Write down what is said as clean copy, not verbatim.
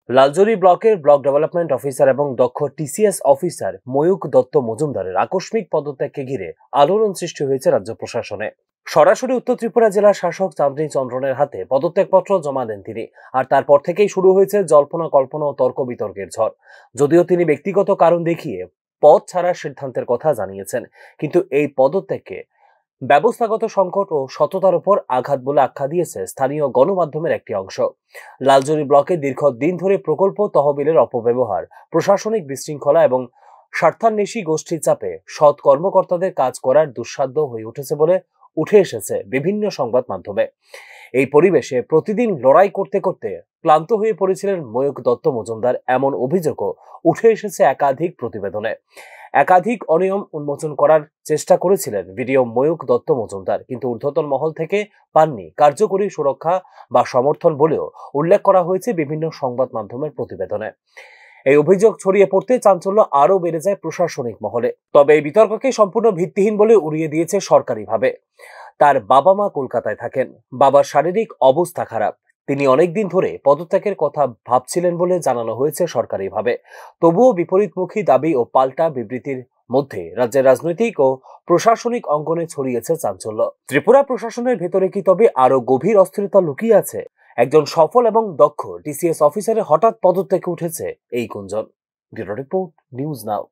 লালজুরি ব্লকের block development officer এবং দক্ষ টিসিএস অফিসার ময়ূক দত্ত মজুমদারের আকস্মিক পদত্যাগকে ঘিরে আলোড়ন সৃষ্টি হয়েছে রাজ্য প্রশাসনে। সরাসরি উত্তর ত্রিপুরা জেলার শাসক চাঁদনী চন্দ্রনের হাতে পদত্যাগপত্র জমা দেন তিনি। আর তারপর থেকেই শুরু হয়েছে জল্পনা কল্পনা ও তর্ক বিতর্কের ঝড়। যদিও তিনি ব্যক্তিগত কারণ দেখিয়ে পদ ছাড়ার সিদ্ধান্তের কথা জানিয়েছেন, কিন্তু এই পদত্যাগকে ব্যবস্থাগত সংকট ও সততার উপর আঘাত বলে আখ্যা দিয়েছে স্থানীয় গণমাধ্যমের একটি অংশ। লালজুরি ব্লকে দীর্ঘদিন ধরে প্রকল্প তহবিলের অপব্যবহার, প্রশাসনিক বিশৃঙ্খলা এবং স্বার্থান্বেষী গোষ্ঠীর চাপে সৎ কর্মকর্তাদের কাজ করার দুঃসাধ্য হয়ে উঠেছে বলে উঠে এসেছে বিভিন্ন সংবাদ মাধ্যমে। এই পরিবেশে প্রতিদিন লড়াই করতে করতে ক্লান্ত হয়ে পড়েছিলেন ময়ূক দত্ত মজুমদার, এমন অভিযোগও উঠে এসেছে একাধিক প্রতিবেদনে। একাধিক অনিয়ম উন্মোচন করার চেষ্টা করেছিলেন ভিডিও ময়ূক দত্ত মজুমদার, কিন্তু ঊর্ধ্বতন মহল থেকে পাননি কার্যকরী সুরক্ষা বা সমর্থন বলেও উল্লেখ করা হয়েছে বিভিন্ন সংবাদ মাধ্যমের প্রতিবেদনে। এই অভিযোগ ছড়িয়ে পড়তে চাঞ্চল্য আরও বেড়ে যায় প্রশাসনিক মহলে। তবে এই বিতর্ককে সম্পূর্ণ ভিত্তিহীন বলে উড়িয়ে দিয়েছে সরকারিভাবে। তার বাবা মা কলকাতায় থাকেন, বাবার শারীরিক অবস্থা খারাপ, তিনি অনেকদিন ধরে পদত্যাগের কথা ভাবছিলেন বলে জানানো হয়েছে সরকারিভাবে। তবুও বিপরীতমুখী দাবি ও পাল্টা বিবৃতির মধ্যে রাজ্যের রাজনৈতিক ও প্রশাসনিক অঙ্গনে ছড়িয়েছে চাঞ্চল্য। ত্রিপুরা প্রশাসনের ভেতরে কি তবে আরো গভীর অস্থিরতা লুকিয়ে আছে? একজন সফল এবং দক্ষ টিসিএস অফিসারের হঠাৎ পদত্যাগে উঠেছে এই গুঞ্জন। Bureau report, news now.